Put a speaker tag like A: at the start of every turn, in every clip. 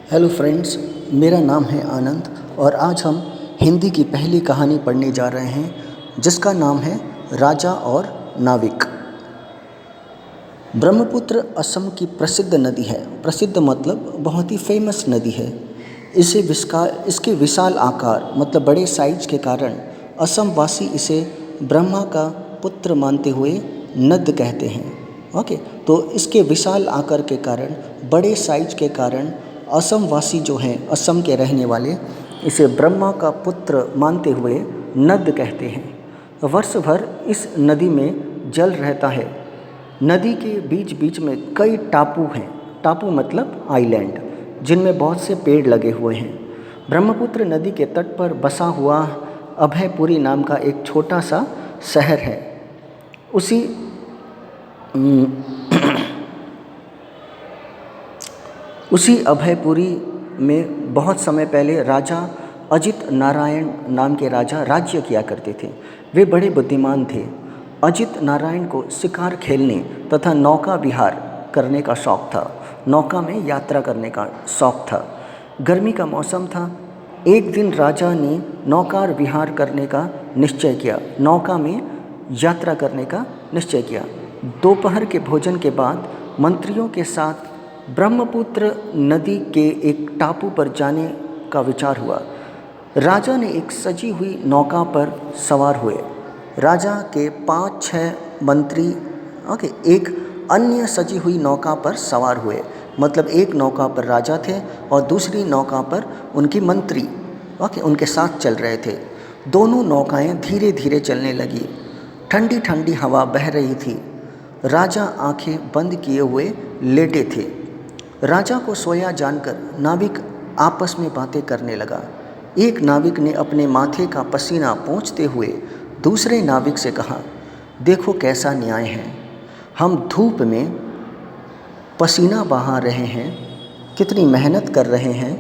A: Hello friends, मेरा नाम है आनंद और आज हम हिंदी की पहली कहानी पढ़ने जा रहे हैं जिसका नाम है राजा और नाविक। ब्रह्मपुत्र असम की प्रसिद्ध नदी है। प्रसिद्ध मतलब बहुत ही फेमस नदी है। इसके विशाल आकार मतलब बड़े साइज के कारण असम वासी इसे ब्रह्मा का पुत्र मानते हुए नद कहते हैं। ओके, तो इसके विशाल आकार के कारण, बड़े साइज के कारण असम वासी जो हैं, असम के रहने वाले, इसे ब्रह्मा का पुत्र मानते हुए नद कहते हैं। वर्ष भर इस नदी में जल रहता है। नदी के बीच बीच में कई टापू हैं। टापू मतलब आइलैंड, जिनमें बहुत से पेड़ लगे हुए हैं। ब्रह्मपुत्र नदी के तट पर बसा हुआ अभयपुरी नाम का एक छोटा सा शहर है। उसी उसी अभयपुरी में बहुत समय पहले राजा अजित नारायण नाम के राजा राज्य किया करते थे। वे बड़े बुद्धिमान थे। अजित नारायण को शिकार खेलने तथा नौका विहार करने का शौक था। नौका में यात्रा करने का शौक था। गर्मी का मौसम था। एक दिन राजा ने नौकार विहार करने का निश्चय किया, नौका में यात्रा करने का निश्चय किया। दोपहर के भोजन के बाद मंत्रियों के साथ ब्रह्मपुत्र नदी के एक टापू पर जाने का विचार हुआ। राजा ने एक सजी हुई नौका पर सवार हुए। राजा के 5-6 मंत्री एक अन्य सजी हुई नौका पर सवार हुए। मतलब एक नौका पर राजा थे और दूसरी नौका पर उनकी मंत्री उनके साथ चल रहे थे। दोनों नौकाएं धीरे धीरे चलने लगी। ठंडी ठंडी हवा बह रही थी। राजा आंखें बंद किए हुए लेटे थे। राजा को सोया जानकर नाविक आपस में बातें करने लगा। एक नाविक ने अपने माथे का पसीना पोंछते हुए दूसरे नाविक से कहा, देखो कैसा न्याय है। हम धूप में पसीना बहा रहे हैं, कितनी मेहनत कर रहे हैं,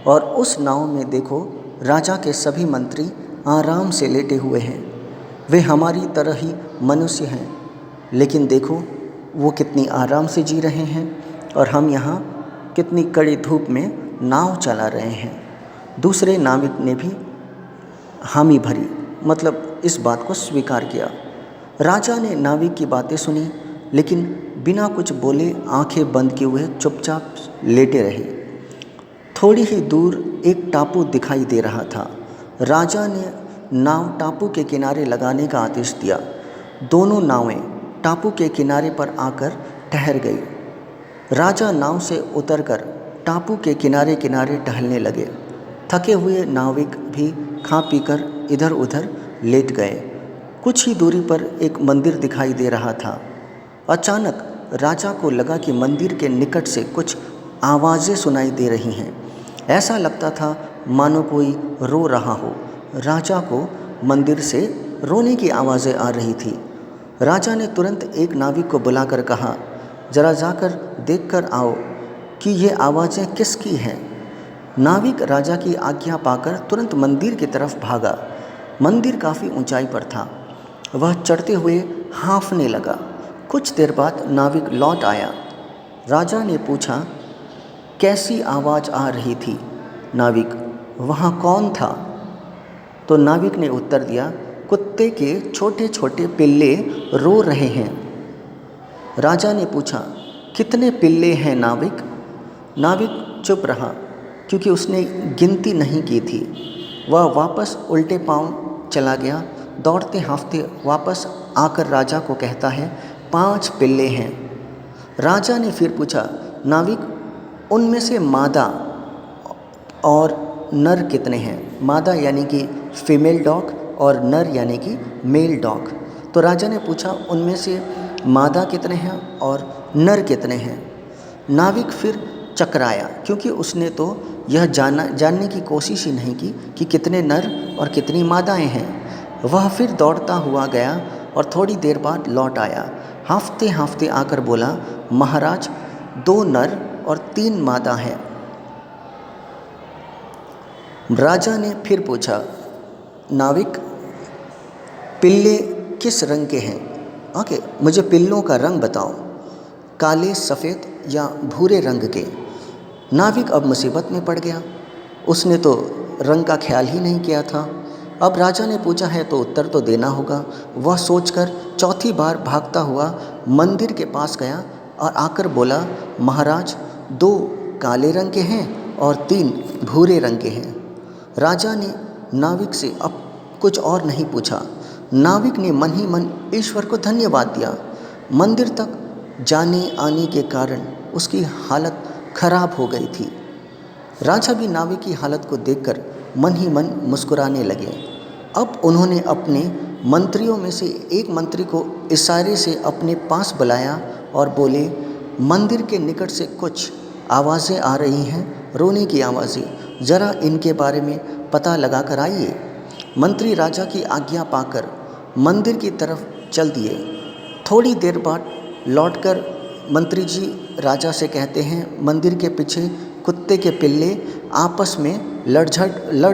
A: और उस नाव में देखो राजा के सभी मंत्री आराम से लेटे हुए हैं। वे हमारी तरह ही मनुष्य हैं, लेकिन देखो वो कितनी आराम से जी रहे हैं और हम यहाँ कितनी कड़ी धूप में नाव चला रहे हैं। दूसरे नाविक ने भी हामी भरी, मतलब इस बात को स्वीकार किया। राजा ने नाविक की बातें सुनी, लेकिन बिना कुछ बोले आंखें बंद किए हुए चुपचाप लेटे रहे। थोड़ी ही दूर एक टापू दिखाई दे रहा था। राजा ने नाव टापू के किनारे लगाने का आदेश दिया। दोनों नावें टापू के किनारे पर आकर ठहर गई। राजा नाव से उतरकर टापू के किनारे किनारे टहलने लगे। थके हुए नाविक भी खा पीकर इधर उधर लेट गए। कुछ ही दूरी पर एक मंदिर दिखाई दे रहा था। अचानक राजा को लगा कि मंदिर के निकट से कुछ आवाज़ें सुनाई दे रही हैं। ऐसा लगता था मानो कोई रो रहा हो। राजा को मंदिर से रोने की आवाज़ें आ रही थी। राजा ने तुरंत एक नाविक को बुलाकर कहा, जरा जाकर देखकर आओ कि ये आवाज़ें किसकी हैं। नाविक राजा की आज्ञा पाकर तुरंत मंदिर की तरफ भागा। मंदिर काफ़ी ऊंचाई पर था। वह चढ़ते हुए हाँफने लगा। कुछ देर बाद नाविक लौट आया। राजा ने पूछा, कैसी आवाज़ आ रही थी नाविक? वहाँ कौन था? तो नाविक ने उत्तर दिया, कुत्ते के छोटे छोटे पिल्ले रो रहे हैं। राजा ने पूछा, कितने पिल्ले हैं नाविक? नाविक चुप रहा क्योंकि उसने गिनती नहीं की थी। वह वापस उल्टे पांव चला गया। दौड़ते हाँफते वापस आकर राजा को कहता है, 5 पिल्ले हैं। राजा ने फिर पूछा, नाविक उनमें से मादा और नर कितने हैं? मादा यानी कि फीमेल डॉग और नर यानी कि मेल डॉग। तो राजा ने पूछा, उनमें से मादा कितने हैं और नर कितने हैं? नाविक फिर चकराया क्योंकि उसने तो यह जानने की कोशिश ही नहीं की कि कितने नर और कितनी मादाएं हैं। वह फिर दौड़ता हुआ गया और थोड़ी देर बाद लौट आया। हाँफते हाँफते आकर बोला, महाराज 2 नर और 3 मादा हैं। राजा ने फिर पूछा, नाविक पिल्ले किस रंग के हैं? मुझे पिल्लों का रंग बताओ, काले, सफ़ेद या भूरे रंग के? नाविक अब मुसीबत में पड़ गया। उसने तो रंग का ख्याल ही नहीं किया था। अब राजा ने पूछा है तो उत्तर तो देना होगा। वह सोचकर चौथी बार भागता हुआ मंदिर के पास गया और आकर बोला, महाराज, 2 काले रंग के हैं और 3 भूरे रंग के हैं। राजा ने नाविक से अब कुछ और नहीं पूछा। नाविक ने मन ही मन ईश्वर को धन्यवाद दिया। मंदिर तक जाने आने के कारण उसकी हालत खराब हो गई थी। राजा भी नाविक की हालत को देखकर मन ही मन मुस्कुराने लगे। अब उन्होंने अपने मंत्रियों में से एक मंत्री को इशारे से अपने पास बुलाया और बोले, मंदिर के निकट से कुछ आवाज़ें आ रही हैं, रोने की आवाज़ें, ज़रा इनके बारे में पता लगा कर आइए। मंत्री राजा की आज्ञा पाकर मंदिर की तरफ चल दिए। थोड़ी देर बाद लौटकर मंत्री जी राजा से कहते हैं, मंदिर के पीछे कुत्ते के पिल्ले आपस में लड़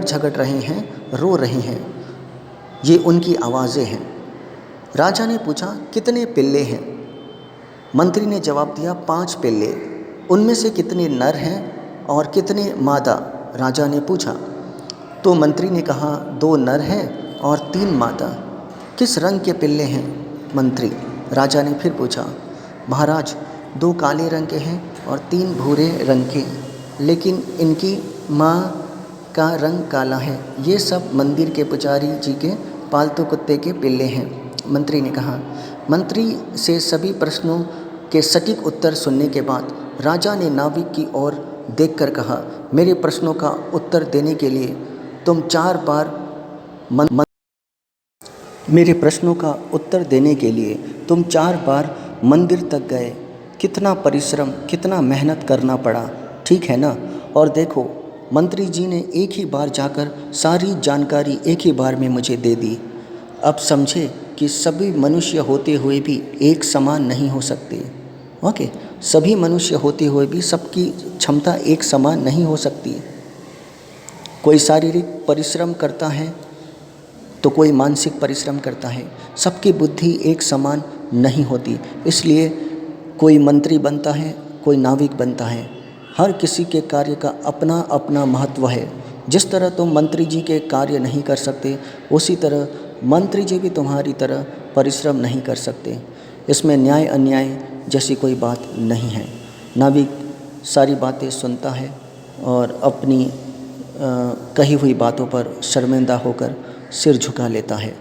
A: झगड़ रहे हैं, रो रहे हैं, ये उनकी आवाज़ें हैं। राजा ने पूछा, कितने पिल्ले हैं? मंत्री ने जवाब दिया, 5 पिल्ले। उनमें से कितने नर हैं और कितने मादा? राजा ने पूछा। तो मंत्री ने कहा, 2 नर हैं और 3 मादा। किस रंग के पिल्ले हैं मंत्री? राजा ने फिर पूछा। महाराज, 2 काले रंग के हैं और 3 भूरे रंग के, लेकिन इनकी माँ का रंग काला है। ये सब मंदिर के पुजारी जी के पालतू कुत्ते के पिल्ले हैं, मंत्री ने कहा। मंत्री से सभी प्रश्नों के सटीक उत्तर सुनने के बाद राजा ने नाविक की ओर देखकर कहा, मेरे प्रश्नों का उत्तर देने के लिए तुम 4 बार मेरे प्रश्नों का उत्तर देने के लिए तुम 4 बार मंदिर तक गए। कितना परिश्रम, कितना मेहनत करना पड़ा, ठीक है ना? और देखो, मंत्री जी ने एक ही बार जाकर सारी जानकारी एक ही बार में मुझे दे दी। अब समझे कि सभी मनुष्य होते हुए भी एक समान नहीं हो सकते। ओके, सभी मनुष्य होते हुए भी सबकी क्षमता एक समान नहीं हो सकती। कोई शारीरिक परिश्रम करता है तो कोई मानसिक परिश्रम करता है। सबकी बुद्धि एक समान नहीं होती। इसलिए कोई मंत्री बनता है, कोई नाविक बनता है। हर किसी के कार्य का अपना अपना महत्व है। जिस तरह तुम मंत्री जी के कार्य नहीं कर सकते, उसी तरह मंत्री जी भी तुम्हारी तरह परिश्रम नहीं कर सकते। इसमें न्याय अन्याय जैसी कोई बात नहीं है। नाविक सारी बातें सुनता है और अपनी कही हुई बातों पर शर्मिंदा होकर सिर झुका लेता है।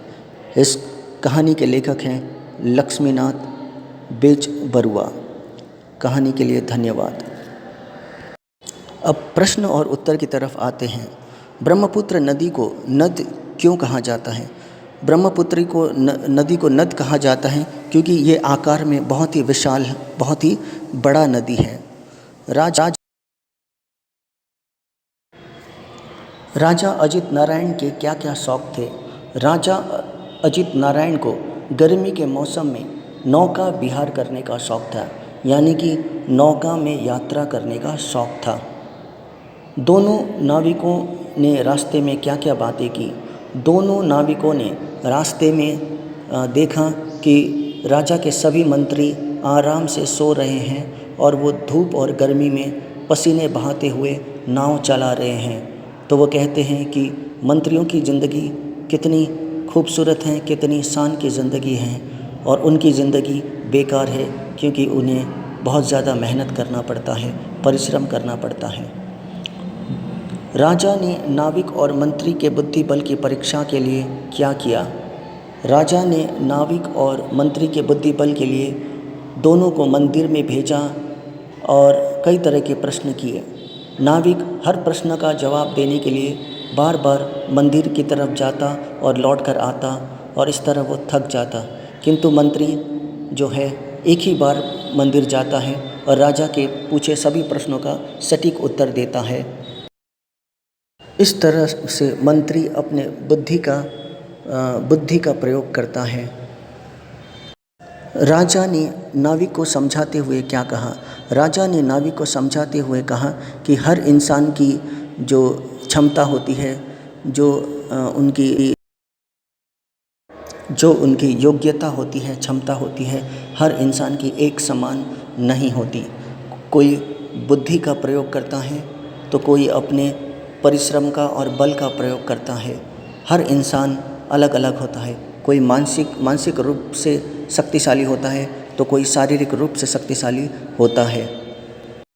A: इस कहानी के लेखक हैं लक्ष्मीनाथ बेजबरुआ। कहानी के लिए धन्यवाद। अब प्रश्न और उत्तर की तरफ आते हैं। ब्रह्मपुत्र नदी को नद क्यों कहा जाता है? ब्रह्मपुत्र को नदी को नद कहा जाता है क्योंकि ये आकार में बहुत ही विशाल, बहुत ही बड़ा नदी है। राजा अजित नारायण के क्या क्या शौक थे? राजा अजित नारायण को गर्मी के मौसम में नौका विहार करने का शौक था, यानी कि नौका में यात्रा करने का शौक था। दोनों नाविकों ने रास्ते में क्या क्या बातें की? दोनों नाविकों ने रास्ते में देखा कि राजा के सभी मंत्री आराम से सो रहे हैं और वो धूप और गर्मी में पसीने बहाते हुए नाव चला रहे हैं। तो वो कहते हैं कि मंत्रियों की ज़िंदगी कितनी खूबसूरत है, कितनी शान की ज़िंदगी है, और उनकी ज़िंदगी बेकार है क्योंकि उन्हें बहुत ज़्यादा मेहनत करना पड़ता है, परिश्रम करना पड़ता है। राजा ने नाविक और मंत्री के बुद्धि बल की परीक्षा के लिए क्या किया? राजा ने नाविक और मंत्री के बुद्धि बल के लिए दोनों को मंदिर में भेजा और कई तरह के प्रश्न किए। नाविक हर प्रश्न का जवाब देने के लिए बार बार मंदिर की तरफ जाता और लौट कर आता, और इस तरह वो थक जाता। किंतु मंत्री जो है एक ही बार मंदिर जाता है और राजा के पूछे सभी प्रश्नों का सटीक उत्तर देता है। इस तरह से मंत्री अपने बुद्धि का प्रयोग करता है। राजा ने नाविक को समझाते हुए क्या कहा? राजा ने नाविक को समझाते हुए कहा कि हर इंसान की जो क्षमता होती है, जो उनकी योग्यता होती है, क्षमता होती है, हर इंसान की एक समान नहीं होती। कोई बुद्धि का प्रयोग करता है तो कोई अपने परिश्रम का और बल का प्रयोग करता है। हर इंसान अलग अलग होता है, कोई मानसिक रूप से शक्तिशाली होता है तो कोई शारीरिक रूप से शक्तिशाली होता है।